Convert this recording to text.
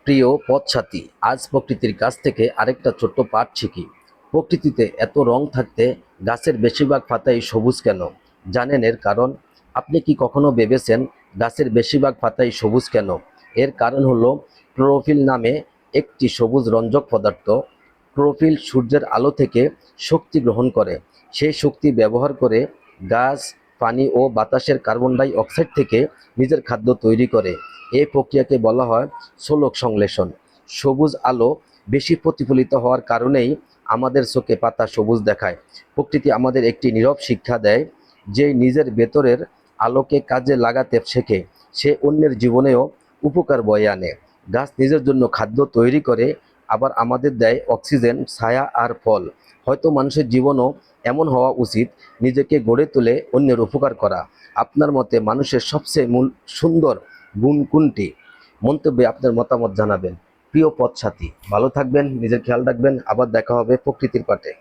প্রিয় পথসাথী, আজ প্রকৃতির কাছ থেকে আরেকটা ছোট্ট পাঠ শিখি। প্রকৃতিতে এত রং থাকতে গাছের বেশিরভাগ পাতাই সবুজ কেন? জানেন এর কারণ? আপনি কি কখনো ভেবেছেন গাছের বেশিরভাগ পাতাই সবুজ কেন? এর কারণ হলো ক্লোরোফিল নামে একটি সবুজ রঞ্জক পদার্থ। ক্লোরোফিল সূর্যের আলো থেকে শক্তি গ্রহণ করে। সেই শক্তি ব্যবহার করে গাছ পানি ও বাতাসের কার্বন ডাই অক্সাইড থেকে নিজের খাদ্য তৈরি করে। এই প্রক্রিয়াকে বলা হয় শোলক সংশ্লেষণ। সবুজ আলো বেশি প্রতিফলিত হওয়ার কারণেই আমাদের চোখে পাতা সবুজ দেখায়। প্রকৃতি আমাদের একটি নীরব শিক্ষা দেয়, যে নিজের ভেতরের আলোকে কাজে লাগাতে শেখে সে অন্যের জীবনেও উপকার বয়ে আনে। গাছ নিজের জন্য খাদ্য তৈরি করে, আবার আমাদের দেয় অক্সিজেন, ছায়া আর ফল। হয়তো মানুষের জীবনও এমন হওয়া উচিত, নিজেকে গড়ে তুলে অন্যের উপকার করা। আপনার মতে মানুষের সবচেয়ে সুন্দর গুণ কোনটি? মন্তব্যে আপনার মতামত জানাবেন। প্রিয় পথসাথী, ভালো থাকবেন, নিজের খেয়াল রাখবেন। আবার দেখা হবে প্রকৃতির পাটে।